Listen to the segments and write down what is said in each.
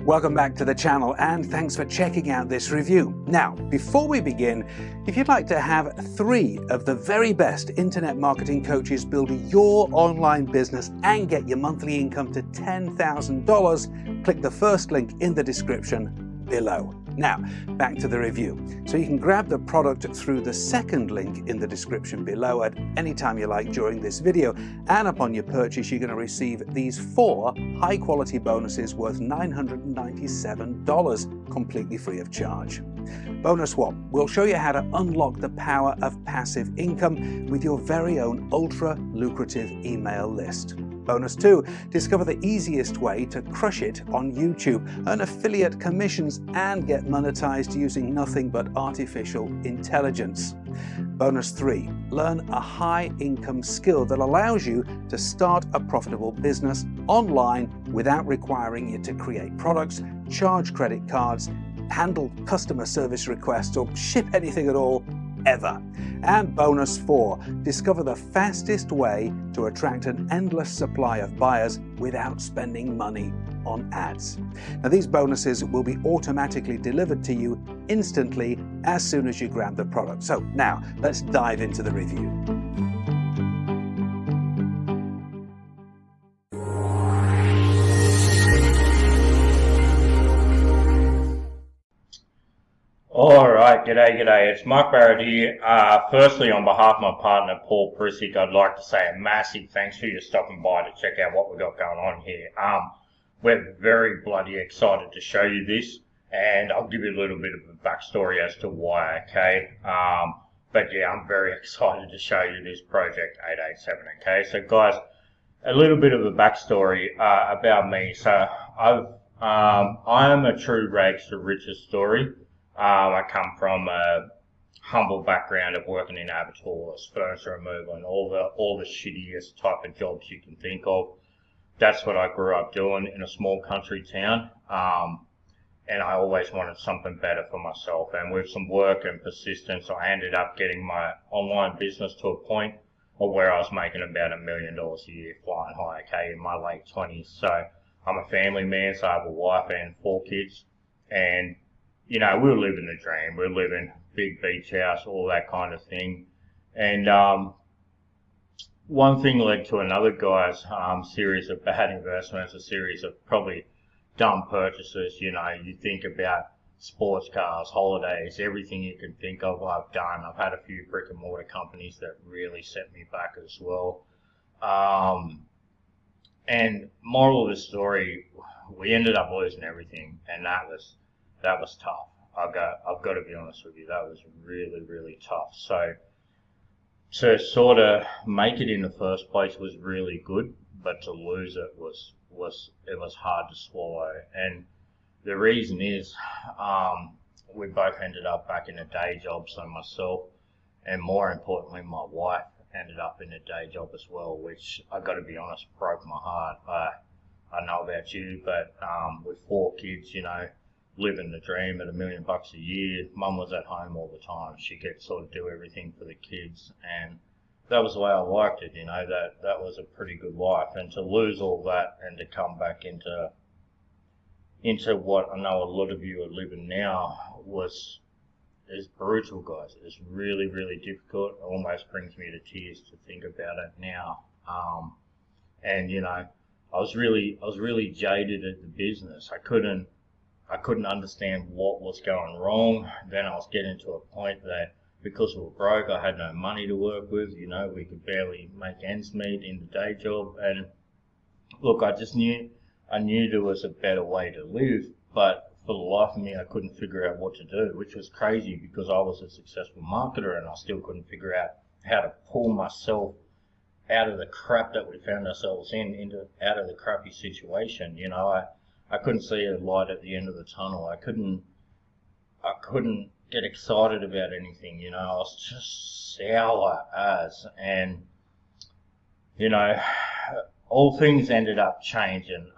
Welcome back to the channel and thanks for checking out this review. Now, before we begin, if you'd like to have 3 of the very best internet marketing coaches build your online business and get your monthly income to $10,000, click the first link in the description below. Now, back to the review. So you can grab the product through the second link in the description below at any time you like during this video, and upon your purchase you're going to receive these 4 high-quality bonuses worth $997 completely free of charge. Bonus 1 will show you how to unlock the power of passive income with your very own ultra-lucrative email list. Bonus 2, discover the easiest way to crush it on YouTube, earn affiliate commissions, and get monetized using nothing but artificial intelligence. Bonus 3, learn a high-income skill that allows you to start a profitable business online without requiring you to create products, charge credit cards, handle customer service requests, or ship anything at all, ever. And bonus 4, discover the fastest way to attract an endless supply of buyers without spending money on ads. Now, these bonuses will be automatically delivered to you instantly as soon as you grab the product. So now let's dive into the review. Alright, g'day, it's Mark Barrett here. Firstly, on behalf of my partner Paul Prisick, I'd like to say a massive thanks for you stopping by to check out what we've got going on here. We're very bloody excited to show you this, and I'll give you a little bit of a backstory as to why, okay? But yeah, I'm very excited to show you this Project 887, okay? So guys, a little bit of a backstory about me. So I am a true rags to riches story. I come from a humble background of working in abattoirs, furniture removal, and all the shittiest type of jobs you can think of. That's what I grew up doing in a small country town, and I always wanted something better for myself. And with some work and persistence, I ended up getting my online business to a point of where I was making about $1 million a year flying high, okay, in my late 20s. So I'm a family man, so I have a wife and 4 kids, and you know, we were living the dream. We were living big beach house, all that kind of thing. And one thing led to another, guys. Series of bad investments, a series of probably dumb purchases. You know, you think about sports cars, holidays, everything you can think of I've done. I've had a few brick and mortar companies that really set me back as well. And moral of the story, we ended up losing everything, and that was tough. I've got to be honest with you, that was really, really tough. So to sort of make it in the first place was really good, but to lose it was hard to swallow. And the reason is, we both ended up back in a day job. So myself, and more importantly, my wife ended up in a day job as well, which I got to be honest, broke my heart. I know about you, but with 4 kids, you know, living the dream at $1 million a year. Mum was at home all the time. She could sort of do everything for the kids, and that was the way I liked it. You know, that was a pretty good life. And to lose all that and to come back into what I know a lot of you are living now is brutal, guys. It's really, really difficult. It almost brings me to tears to think about it now. And you know, I was really jaded at the business. I couldn't understand what was going wrong. Then I was getting to a point that because we were broke, I had no money to work with. You know, we could barely make ends meet in the day job. And look, I knew there was a better way to live, but for the life of me, I couldn't figure out what to do, which was crazy because I was a successful marketer and I still couldn't figure out how to pull myself out of the crap that we found ourselves out of the crappy situation. You know, I couldn't see a light at the end of the tunnel. I couldn't get excited about anything, you know. I was just sour as, and you know, all things ended up changing.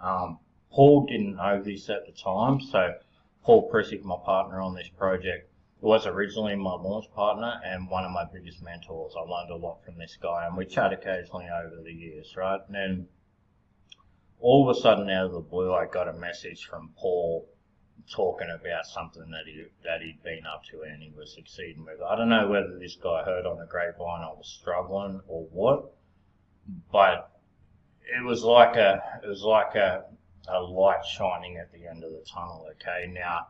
Paul didn't know this at the time, so Paul Prisick, my partner on this project, was originally my launch partner and one of my biggest mentors. I learned a lot from this guy, and we chat occasionally over the years, right? And all of a sudden, out of the blue, I got a message from Paul talking about something that he'd been up to and he was succeeding with. I don't know whether this guy heard on the grapevine I was struggling or what, but it was like a light shining at the end of the tunnel. Okay, now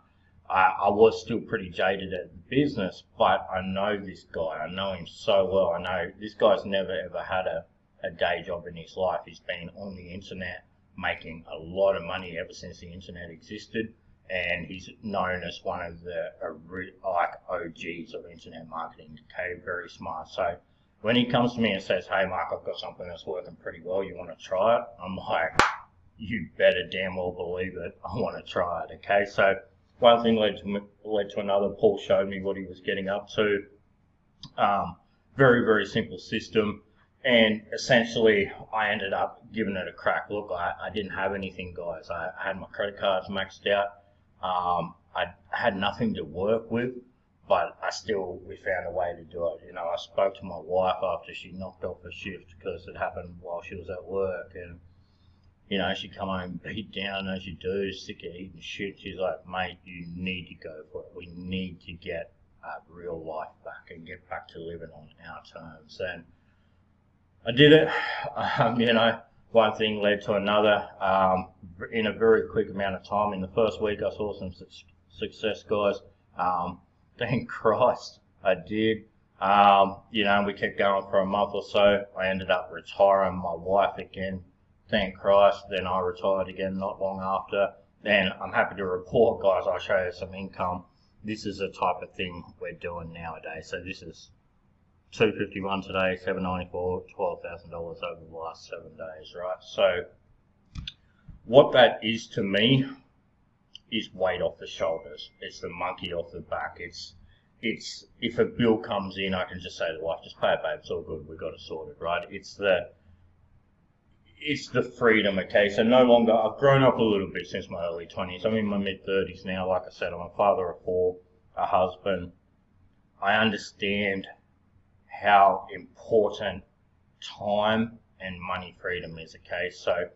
I was still pretty jaded at the business, but I know this guy. I know him so well. I know this guy's never ever had a day job in his life. He's been on the internet making a lot of money ever since the internet existed, and he's known as one of the OGs of internet marketing. Okay, very smart. So when he comes to me and says, "Hey Mark, I've got something that's working pretty well, you want to try it?" I'm like, "You better damn well believe it, I want to try it." Okay, so one thing led to another. Paul showed me what he was getting up to. Very, very simple system. And essentially, I ended up giving it a crack. Look, I didn't have anything, guys. I had my credit cards maxed out. I had nothing to work with, but we found a way to do it. You know, I spoke to my wife after she knocked off her shift because it happened while she was at work. And, you know, she come home beat down as you do, sick of eating shit. She's like, "Mate, you need to go for it. We need to get real life back and get back to living on our terms." And I did it. You know, one thing led to another. In a very quick amount of time, in the first week, I saw some success, guys. Thank Christ I did. You know, we kept going for a month or so. I ended up retiring my wife again. Thank Christ. Then I retired again not long after. And I'm happy to report, guys, I'll show you some income. This is the type of thing we're doing nowadays. So this is $251 today, $794, $12,000 over the last 7 days, right? So what that is to me is weight off the shoulders. It's the monkey off the back. It's if a bill comes in, I can just say to the wife, "Just pay it, babe, it's all good, we got it sorted," right? It's the freedom, okay? So no longer, I've grown up a little bit since my early 20s. I'm in my mid-30s now. Like I said, I'm a father of 4, a husband. I understand how important time and money freedom is, okay? So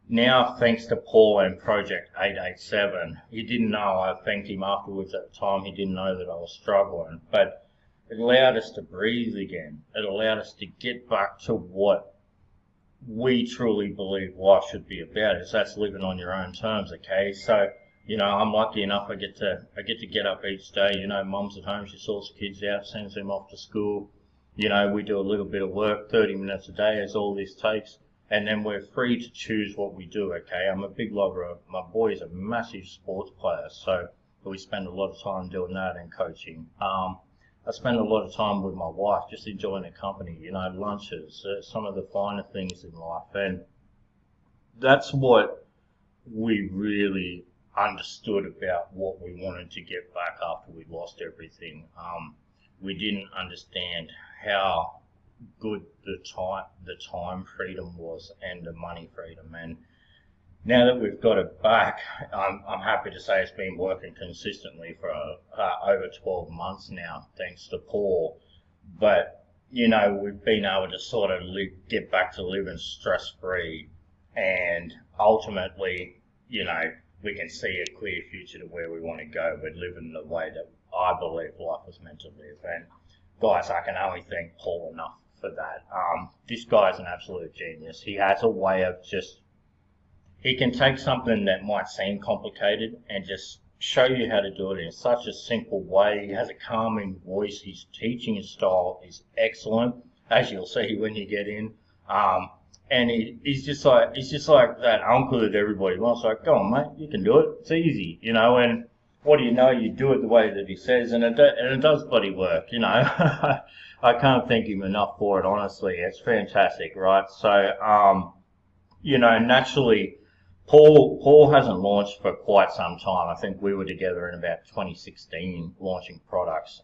now, thanks to Paul and Project 887, he didn't know, I thanked him afterwards at the time, he didn't know that I was struggling, but it allowed us to breathe again. It allowed us to get back to what we truly believe life should be about. That's living on your own terms, okay? So, you know, I'm lucky enough I get to get up each day. You know, mum's at home, she sorts the kids out, sends them off to school. You know, we do a little bit of work, 30 minutes a day is all this takes, and then we're free to choose what we do, okay? I'm a big lover of, my boy's a massive sports player, so we spend a lot of time doing that and coaching. I spend a lot of time with my wife, just enjoying the company, you know, lunches, some of the finer things in life, and that's what we really understood about what we wanted to get back after we lost everything. We didn't understand how good the time freedom was and the money freedom. And now that we've got it back, I'm happy to say it's been working consistently for over 12 months now, thanks to Paul. But, you know, we've been able to sort of get back to living stress-free, and ultimately, you know, we can see a clear future to where we want to go. We're living the way that I believe life was meant to live. And guys, I can only thank Paul enough for that. This guy's an absolute genius. He has a way of he can take something that might seem complicated and just show you how to do it in such a simple way. He has a calming voice. His teaching style is excellent, as you'll see when you get in. And he's just like that uncle that everybody wants. Like, "Go on, mate, you can do it. It's easy," you know. And what do you know? You do it the way that he says, and it does bloody work, you know. I can't thank him enough for it, honestly. It's fantastic, right? So, you know, naturally, Paul hasn't launched for quite some time. I think we were together in about 2016 launching products.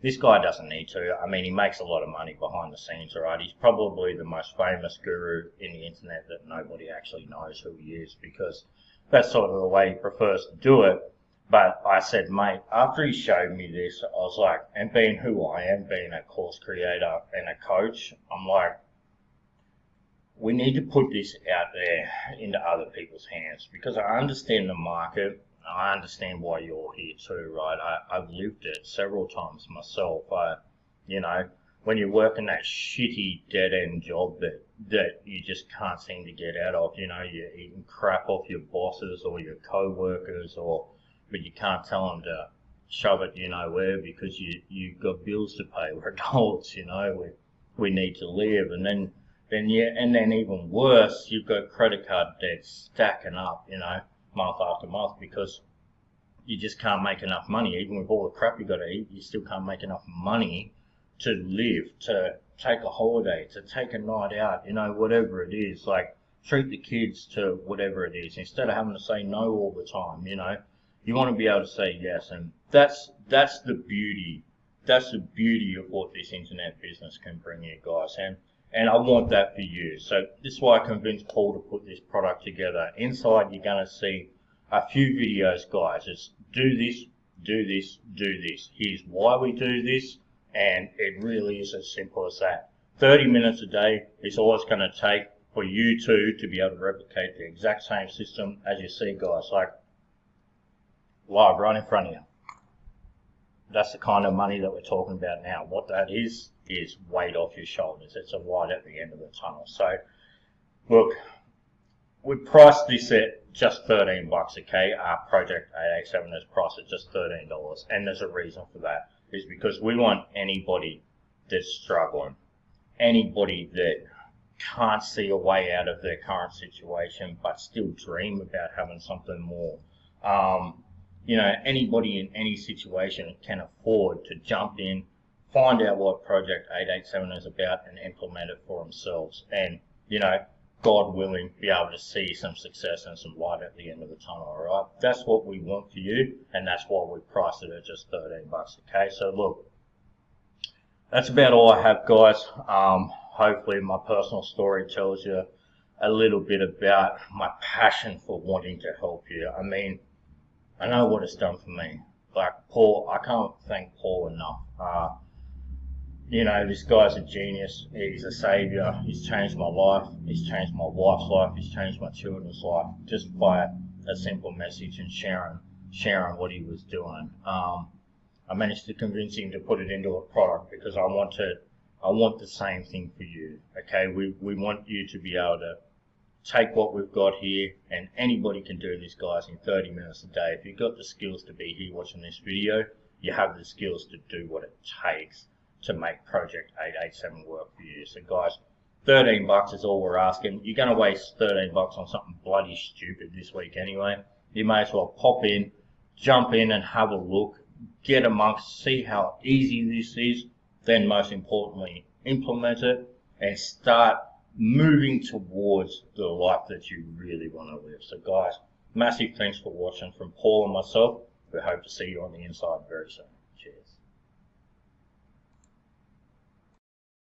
This guy doesn't need to. I mean, he makes a lot of money behind the scenes, all right? He's probably the most famous guru in the internet that nobody actually knows who he is, because that's sort of the way he prefers to do it. But I said, mate, after he showed me this, I was like, and being who I am, being a course creator and a coach, I'm like, we need to put this out there into other people's hands, because I understand the market. I understand why you're here too, right? I've lived it several times myself. You know, when you're working that shitty dead-end job that you just can't seem to get out of, you know, you're eating crap off your bosses or your co-workers, but you can't tell them to shove it, you know where, because you've got bills to pay. We're adults, you know, we need to live. And then even worse, you've got credit card debt stacking up, you know, month after month, because you just can't make enough money. Even with all the crap you got to eat, you still can't make enough money to live, to take a holiday, to take a night out, you know, whatever it is. Like, treat the kids to whatever it is, instead of having to say no all the time, you know. You want to be able to say yes, and that's the beauty. That's the beauty of what this internet business can bring you guys, and I want that for you. So this is why I convinced Paul to put this product together. Inside, you're going to see a few videos, guys. It's do this, do this, do this. Here's why we do this, and it really is as simple as that. 30 minutes a day is all it's going to take for you two to be able to replicate the exact same system as you see, guys, like live right in front of you. That's the kind of money that we're talking about now. What that is weight off your shoulders. It's a light at the end of the tunnel. So, look, we priced this at just $13, okay? Our Project 887 is priced at just $13, and there's a reason for that. It's because we want anybody that's struggling, anybody that can't see a way out of their current situation but still dream about having something more. You know, anybody in any situation can afford to jump in, find out what Project 887 is about, and implement it for themselves. And, you know, God willing, be able to see some success and some light at the end of the tunnel, alright? That's what we want for you, and that's why we priced it at just $13, okay? So look, that's about all I have, guys. Hopefully my personal story tells you a little bit about my passion for wanting to help you. I mean, I know what it's done for me. Like Paul, I can't thank Paul enough. You know, this guy's a genius. He's a savior. He's changed my life. He's changed my wife's life. He's changed my children's life just by a simple message and sharing what he was doing. I managed to convince him to put it into a product because I want the same thing for you. Okay, we want you to be able to take what we've got here, and anybody can do this, guys, in 30 minutes a day. If you've got the skills to be here watching this video, you have the skills to do what it takes to make Project 887 work for you. So guys, $13 is all we're asking. You're going to waste $13 on something bloody stupid this week anyway. You may as well pop in, jump in and have a look, get amongst, see how easy this is, then most importantly, implement it and start moving towards the life that you really want to live. So guys, massive thanks for watching from Paul and myself. We hope to see you on the inside very soon.